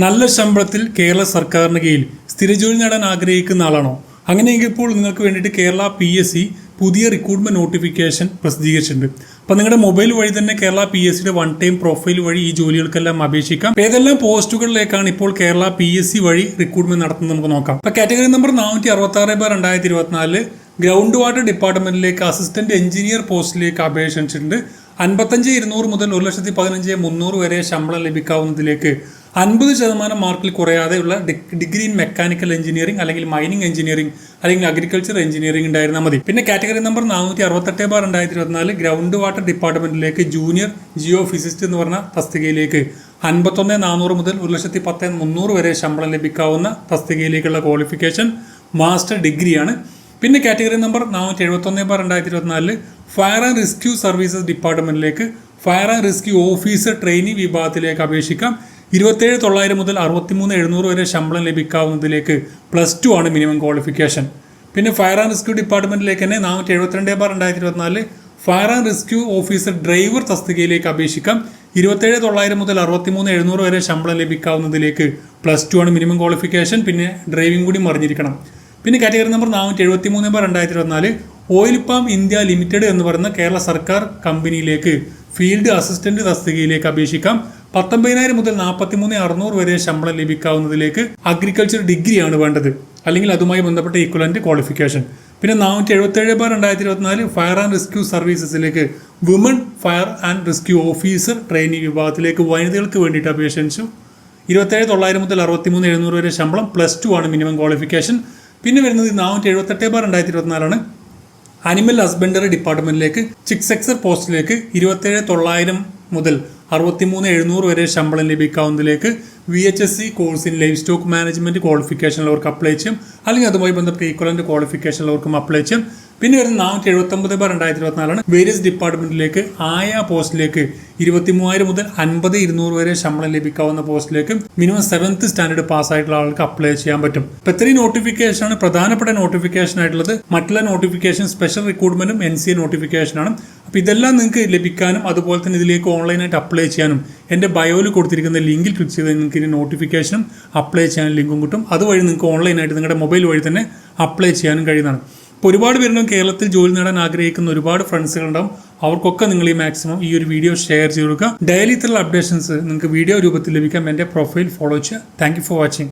നല്ല ശമ്പളത്തിൽ കേരള സർക്കാരിന് കീഴിൽ സ്ഥിരജോലി നേടാൻ ആഗ്രഹിക്കുന്ന ആളാണോ? അങ്ങനെയെങ്കിൽ ഇപ്പോൾ നിങ്ങൾക്ക് വേണ്ടിയിട്ട് കേരള PSC പുതിയ റിക്രൂട്ട്മെന്റ് നോട്ടിഫിക്കേഷൻ പ്രസിദ്ധീകരിച്ചിട്ടുണ്ട്. അപ്പോൾ നിങ്ങളുടെ മൊബൈൽ വഴി തന്നെ കേരള PSCയുടെ വൺ ടൈം പ്രൊഫൈൽ വഴി ഈ ജോലികൾക്കെല്ലാം അപേക്ഷിക്കാം. ഏതെല്ലാം പോസ്റ്റുകളിലേക്കാണ് ഇപ്പോൾ കേരള PSC വഴി റിക്രൂട്ട്മെന്റ് നടത്തുന്നത് നമുക്ക് നോക്കാം. അപ്പോൾ കാറ്റഗറി നമ്പർ 466/2024 ഗ്രൗണ്ട് വാട്ടർ ഡിപ്പാർട്ട്മെന്റിലേക്ക് അസിസ്റ്റന്റ് എഞ്ചിനീയർ പോസ്റ്റിലേക്ക് അപേക്ഷ ക്ഷണിച്ചിട്ടുണ്ട്. 55,200 മുതൽ 1,15,300 വരെ ശമ്പളം ലഭിക്കാവുന്നതിലേക്ക് 50% മാർക്കിൽ കുറയാതെയുള്ള ഡിഗ്രി ഇൻ മെക്കാനിക്കൽ എഞ്ചിനീയറിംഗ് അല്ലെങ്കിൽ മൈനിങ് എഞ്ചിനീയറിംഗ് അല്ലെങ്കിൽ അഗ്രികൾച്ചർ എഞ്ചിനീയറിംഗ് ഉണ്ടായിരുന്നാൽ മതി. പിന്നെ കാറ്റഗറി നമ്പർ 468/2024 ഗ്രൗണ്ട് വാട്ടർ ഡിപ്പാർട്ട്മെന്റിലേക്ക് ജൂനിയർ ജിയോ ഫിസിസ്റ്റ് എന്ന് പറഞ്ഞ തസ്തികയിലേക്ക് 51,400 മുതൽ 1,10,300 വരെ ശമ്പളം ലഭിക്കാവുന്ന തസ്തികയിലേക്കുള്ള ക്വാളിഫിക്കേഷൻ മാസ്റ്റർ ഡിഗ്രിയാണ്. പിന്നെ category number 471/2024 fire and rescue services ഡിപ്പാർട്ട്മെന്റിലേക്ക് fire and rescue officer trainee വിഭാഗത്തിലേക്ക് അപേക്ഷിക്കാം. 27,900 മുതൽ 63,700 വരെ ശമ്പളം ലഭിക്കാവുന്നതിലേക്ക് +2 ആണ് മിനിമം ക്വാളിഫിക്കേഷൻ. പിന്നെ ഫയർ ആൻഡ് റെസ്ക്യൂ ഡിപ്പാർട്ട്മെന്റിലേക്ക് തന്നെ 472/2024 fire and rescue officer driver തസ്തികയിലേക്ക് അപേക്ഷിക്കാം. 27,900 മുതൽ 63,700 വരെ ശമ്പളം ലഭിക്കാവുന്നതിലേക്ക് +2 ആണ് മിനിമം ക്വാളിഫിക്കേഷൻ. പിന്നെ ഡ്രൈവിംഗ് കൂടി അറിഞ്ഞിരിക്കണം. പിന്നെ category number 473/2024 oil palm India limited എന്ന് പറയുന്ന കേരള സർക്കാർ കമ്പനിയിലേക്ക് ഫീൽഡ് അസിസ്റ്റന്റ് തസ്തികയിലേക്ക് അപേക്ഷിക്കാം. 19,000 മുതൽ 43,600 വരെ ശമ്പളം ലഭിക്കാവുന്നതിലേക്ക് അഗ്രികൾച്ചർ ഡിഗ്രിയാണ് വേണ്ടത് അല്ലെങ്കിൽ അതുമായി ബന്ധപ്പെട്ട ഈക്വലന്റ് ക്വാളിഫിക്കേഷൻ. പിന്നെ 477/2024 ഫയർ ആൻഡ് റെസ്ക്യൂ സർവീസസിലേക്ക് woman fire and rescue officer trainee വിഭാഗത്തിലേക്ക് വനിതകൾക്ക് വേണ്ടിയിട്ട് അപേക്ഷിച്ചു. 27,900 മുതൽ 63,700 വരെ ശമ്പളം +2 ആണ് മിനിമം ക്വാളിഫിക്കേഷൻ. പിന്നെ വരുന്നത് 478/2024 ആണ് അനിമൽ ഹസ്ബൻഡറി ഡിപ്പാർട്ട്മെന്റിലേക്ക് ചിക്ക് സെക്സർ പോസ്റ്റിലേക്ക് 27,900 മുതൽ 63,700 വരെ ശമ്പളം ലഭിക്കാവുന്നതിലേക്ക് VHSC course in livestock management ക്വാളിഫിക്കേഷനുള്ളവർക്ക് അപ്ലൈ ചെയ്യും അല്ലെങ്കിൽ അതുമായി ബന്ധപ്പെട്ട ഈക്വലന്റ് ക്വാളിഫിക്കേഷനുള്ളവർക്കും അപ്ലൈ ചെയ്യും. പിന്നെ വരുന്ന 479/2024 ആണ് വേരിയസ് ഡിപ്പാർട്ട്മെന്റിലേക്ക് പോസ്റ്റിലേക്ക് 23,000 മുതൽ 50,200 വരെ ശമ്പളം ലഭിക്കാവുന്ന പോസ്റ്റിലേക്ക് മിനിമം 7th സ്റ്റാൻഡേർഡ് പാസ്സായിട്ടുള്ള ആൾക്ക് അപ്ലൈ ചെയ്യാൻ പറ്റും. ഇപ്പൊ ഇത്രയും നോട്ടിഫിക്കേഷൻ ആണ് പ്രധാനപ്പെട്ട നോട്ടിഫിക്കേഷൻ ആയിട്ടുള്ളത്. മറ്റുള്ള നോട്ടിഫിക്കേഷൻ സ്പെഷ്യൽ റിക്രൂട്ട്മെന്റും NCA നോട്ടിഫിക്കേഷനാണ്. അപ്പോൾ ഇതെല്ലാം നിങ്ങൾക്ക് ലഭിക്കാനും അതുപോലെ തന്നെ ഇതിലേക്ക് ഓൺലൈനായിട്ട് അപ്ലൈ ചെയ്യാനും എൻ്റെ ബയോയിൽ കൊടുത്തിരിക്കുന്ന ലിങ്കിൽ ക്ലിക്ക് ചെയ്ത് നിങ്ങൾക്ക് ഇനി നോട്ടിഫിക്കേഷനും അപ്ലൈ ചെയ്യാനും ലിങ്കും കിട്ടും. അതുവഴി നിങ്ങൾക്ക് ഓൺലൈനായിട്ട് നിങ്ങളുടെ മൊബൈൽ വഴി തന്നെ അപ്ലൈ ചെയ്യാനും കഴിയുന്നതാണ്. ഇപ്പോൾ ഒരുപാട് പേരുണ്ടാവും കേരളത്തിൽ ജോലി നേടാൻ ആഗ്രഹിക്കുന്ന ഒരുപാട് ഫ്രണ്ട്സുകളുണ്ടാവും. അവർക്കൊക്കെ നിങ്ങൾ മാക്സിമം ഈ ഒരു വീഡിയോ ഷെയർ ചെയ്ത് കൊടുക്കുക. ഡെയിലി ഇത്തരം അപ്ഡേഷൻസ് നിങ്ങൾക്ക് വീഡിയോ രൂപത്തിൽ ലഭിക്കാൻ എൻ്റെ പ്രൊഫൈൽ ഫോളോ ചെയ്യുക. Thank you for watching.